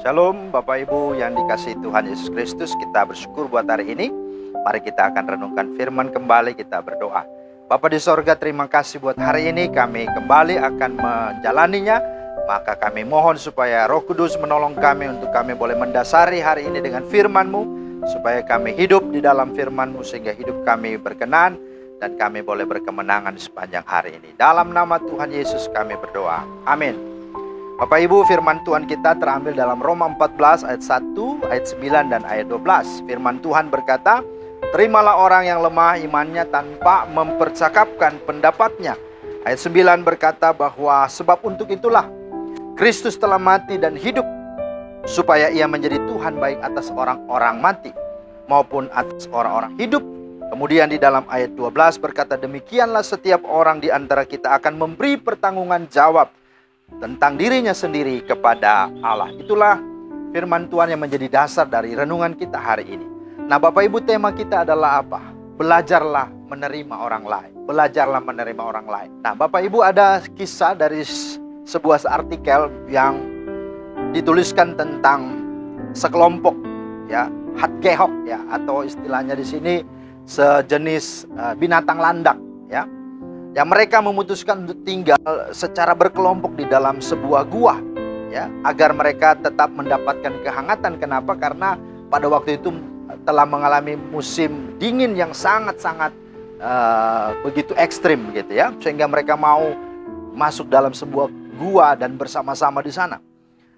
Shalom Bapak Ibu yang dikasihi Tuhan Yesus Kristus. Kita bersyukur buat hari ini. Mari kita akan renungkan firman kembali, kita berdoa. Bapa di sorga, terima kasih buat hari ini. Kami kembali akan menjalaninya. Maka kami mohon supaya Roh Kudus menolong kami untuk kami boleh mendasari hari ini dengan firman-Mu, supaya kami hidup di dalam firman-Mu sehingga hidup kami berkenan dan kami boleh berkemenangan sepanjang hari ini. Dalam nama Tuhan Yesus kami berdoa. Amin. Bapak Ibu, firman Tuhan kita terambil dalam Roma 14 ayat 1, ayat 9 dan ayat 12. Firman Tuhan berkata, "Terimalah orang yang lemah imannya tanpa mempercakapkan pendapatnya." Ayat 9 berkata bahwa sebab untuk itulah Kristus telah mati dan hidup, supaya ia menjadi Tuhan baik atas orang-orang mati maupun atas orang-orang hidup. Kemudian di dalam ayat 12 berkata, "Demikianlah setiap orang di antara kita akan memberi pertanggungan jawab tentang dirinya sendiri kepada Allah." Itulah firman Tuhan yang menjadi dasar dari renungan kita hari ini. Nah Bapak Ibu, tema kita adalah apa? Belajarlah menerima orang lain. Belajarlah menerima orang lain. Nah Bapak Ibu, ada kisah dari sebuah artikel yang dituliskan tentang sekelompok ya, hatgehok ya, atau istilahnya di sini sejenis binatang landak ya. Yang mereka memutuskan untuk tinggal secara berkelompok di dalam sebuah gua ya, agar mereka tetap mendapatkan kehangatan. Kenapa? Karena pada waktu itu telah mengalami musim dingin yang sangat-sangat begitu ekstrim gitu ya, sehingga mereka mau masuk dalam sebuah gua dan bersama-sama di sana.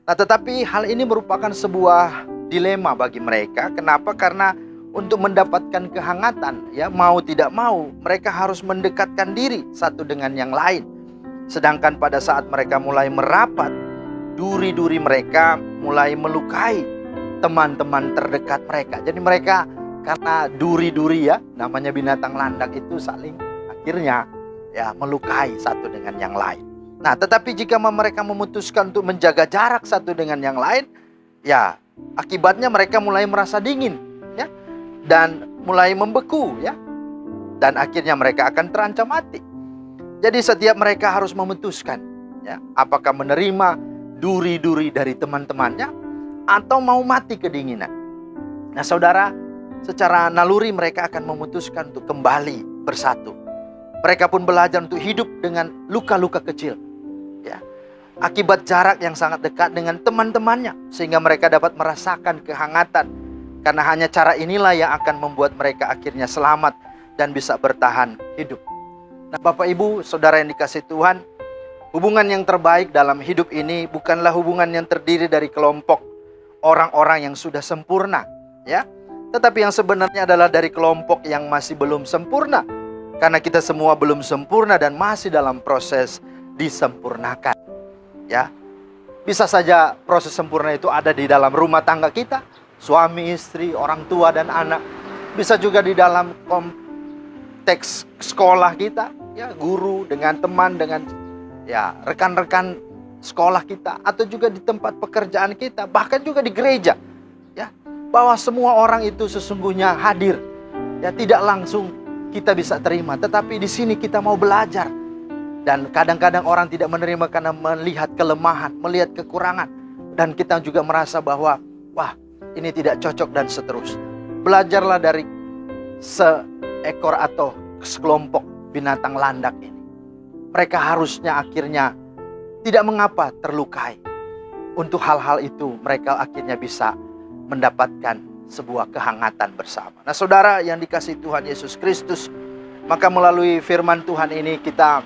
Nah, tetapi hal ini merupakan sebuah dilema bagi mereka. Kenapa? Karena untuk mendapatkan kehangatan ya, mau tidak mau mereka harus mendekatkan diri satu dengan yang lain. Sedangkan pada saat mereka mulai merapat, duri-duri mereka mulai melukai teman-teman terdekat mereka. Jadi mereka, karena duri-duri ya, namanya binatang landak itu saling akhirnya ya melukai satu dengan yang lain. Nah, tetapi jika mereka memutuskan untuk menjaga jarak satu dengan yang lain, ya akibatnya mereka mulai merasa dingin ya, dan mulai membeku ya, dan akhirnya mereka akan terancam mati. Jadi setiap mereka harus memutuskan ya, apakah menerima duri-duri dari teman-temannya atau mau mati kedinginan. Nah saudara, secara naluri mereka akan memutuskan untuk kembali bersatu. Mereka pun belajar untuk hidup dengan luka-luka kecil ya, akibat jarak yang sangat dekat dengan teman-temannya, sehingga mereka dapat merasakan kehangatan. Karena hanya cara inilah yang akan membuat mereka akhirnya selamat dan bisa bertahan hidup. Nah Bapak Ibu, saudara yang dikasihi Tuhan, hubungan yang terbaik dalam hidup ini bukanlah hubungan yang terdiri dari kelompok orang-orang yang sudah sempurna ya, tetapi yang sebenarnya adalah dari kelompok yang masih belum sempurna. Karena kita semua belum sempurna dan masih dalam proses disempurnakan ya. Bisa saja proses sempurna itu ada di dalam rumah tangga kita, suami, istri, orang tua, dan anak. Bisa juga di dalam konteks sekolah kita, ya, guru dengan teman, dengan ya rekan-rekan sekolah kita, atau juga di tempat pekerjaan kita, bahkan juga di gereja. Ya, bahwa semua orang itu sesungguhnya hadir. Ya, tidak langsung kita bisa terima, tetapi di sini kita mau belajar. Dan kadang-kadang orang tidak menerima karena melihat kelemahan, melihat kekurangan, dan kita juga merasa bahwa wah, ini tidak cocok dan seterusnya. Belajarlah dari seekor atau sekelompok binatang landak ini. Mereka harusnya akhirnya tidak mengapa terlukai. Untuk hal-hal itu mereka akhirnya bisa mendapatkan sebuah kehangatan bersama. Nah saudara yang dikasihi Tuhan Yesus Kristus, maka melalui firman Tuhan ini kita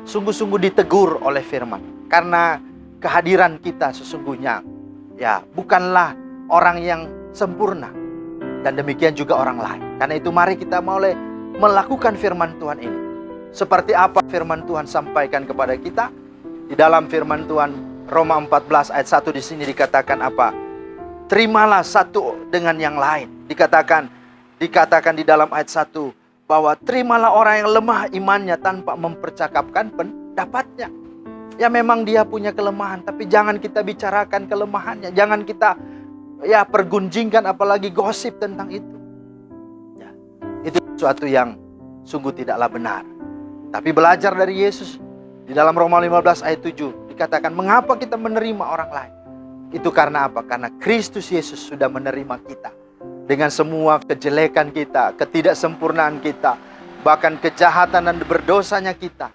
sungguh-sungguh ditegur oleh firman. Karena kehadiran kita sesungguhnya ya bukanlah orang yang sempurna, dan demikian juga orang lain. Karena itu mari kita mulai melakukan firman Tuhan ini. Seperti apa firman Tuhan sampaikan kepada kita? Di dalam firman Tuhan Roma 14 ayat 1 di sini dikatakan apa? Terimalah satu dengan yang lain. Dikatakan di dalam ayat 1 bahwa terimalah orang yang lemah imannya tanpa mempercakapkan pendapatnya. Ya memang dia punya kelemahan, tapi jangan kita bicarakan kelemahannya. Jangan kita ya pergunjingkan, apalagi gosip tentang itu ya, itu sesuatu yang sungguh tidaklah benar. Tapi belajar dari Yesus di dalam Roma 15 ayat 7 dikatakan, mengapa kita menerima orang lain? Itu karena apa? Karena Kristus Yesus sudah menerima kita. Dengan semua kejelekan kita, ketidaksempurnaan kita, bahkan kejahatan dan berdosanya kita.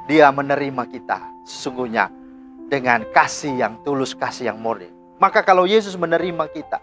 Dia menerima kita sesungguhnya dengan kasih yang tulus, kasih yang murni. Maka kalau Yesus menerima kita,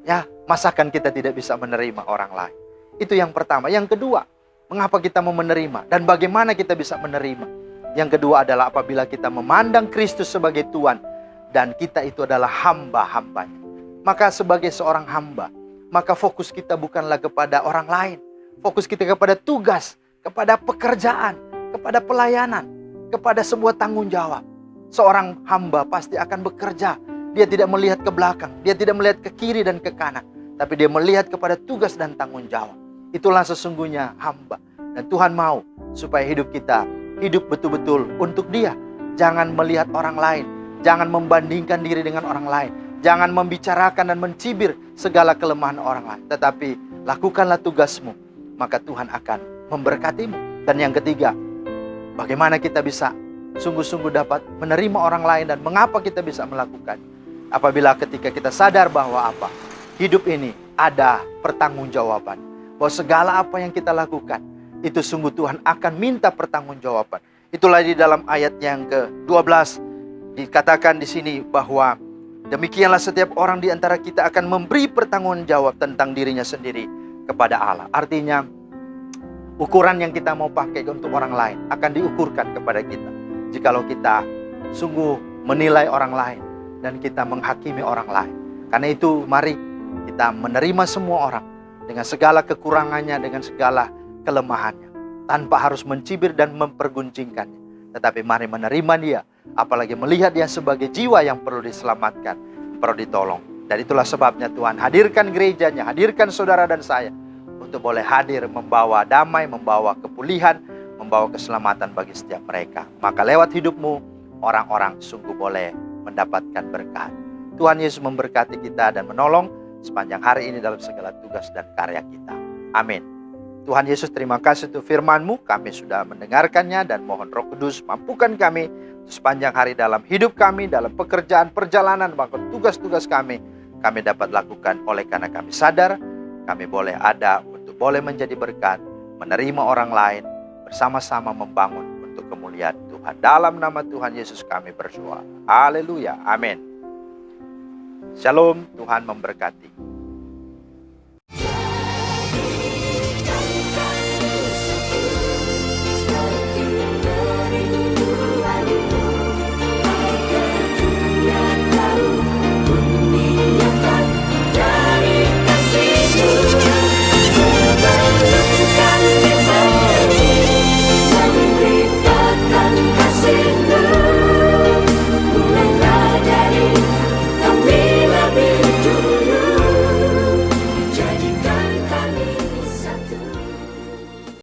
ya, masakan kita tidak bisa menerima orang lain? Itu yang pertama. Yang kedua, mengapa kita mau menerima? Dan bagaimana kita bisa menerima? Yang kedua adalah apabila kita memandang Kristus sebagai Tuhan, dan kita itu adalah hamba-hambanya. Maka sebagai seorang hamba, maka fokus kita bukanlah kepada orang lain. Fokus kita kepada tugas, kepada pekerjaan, kepada pelayanan, kepada sebuah tanggung jawab. Seorang hamba pasti akan bekerja. Dia tidak melihat ke belakang, dia tidak melihat ke kiri dan ke kanan, tapi dia melihat kepada tugas dan tanggung jawab. Itulah sesungguhnya hamba. Dan Tuhan mau supaya hidup kita hidup betul-betul untuk Dia. Jangan melihat orang lain, jangan membandingkan diri dengan orang lain, jangan membicarakan dan mencibir segala kelemahan orang lain, tetapi lakukanlah tugasmu, maka Tuhan akan memberkatimu. Dan yang ketiga, bagaimana kita bisa sungguh-sungguh dapat menerima orang lain dan mengapa kita bisa melakukan? Apabila ketika kita sadar bahwa apa? Hidup ini ada pertanggungjawaban. Bahwa segala apa yang kita lakukan, itu sungguh Tuhan akan minta pertanggungjawaban. Itulah di dalam ayat yang ke-12 dikatakan di sini bahwa demikianlah setiap orang di antara kita akan memberi pertanggungjawab tentang dirinya sendiri kepada Allah. Artinya, ukuran yang kita mau pakai untuk orang lain akan diukurkan kepada kita. Jikalau kita sungguh menilai orang lain dan kita menghakimi orang lain. Karena itu mari kita menerima semua orang dengan segala kekurangannya, dengan segala kelemahannya, tanpa harus mencibir dan memperguncingkannya. Tetapi mari menerima dia, apalagi melihat dia sebagai jiwa yang perlu diselamatkan, perlu ditolong. Dan itulah sebabnya Tuhan hadirkan gerejanya, hadirkan saudara dan saya untuk boleh hadir membawa damai, membawa kepulihan, membawa keselamatan bagi setiap mereka. Maka lewat hidupmu, orang-orang sungguh boleh mendapatkan berkat. Tuhan Yesus memberkati kita dan menolong sepanjang hari ini dalam segala tugas dan karya kita. Amin. Tuhan Yesus, terima kasih untuk firman-Mu. Kami sudah mendengarkannya dan mohon Roh Kudus mampukan kami sepanjang hari dalam hidup kami, dalam pekerjaan, perjalanan, bahkan tugas-tugas kami dapat lakukan oleh karena kami sadar kami boleh ada untuk boleh menjadi berkat, menerima orang lain, bersama-sama membangun untuk kemuliaan Tuhan. Dalam nama Tuhan Yesus kami berdoa. Haleluya. Amin. Shalom, Tuhan memberkati.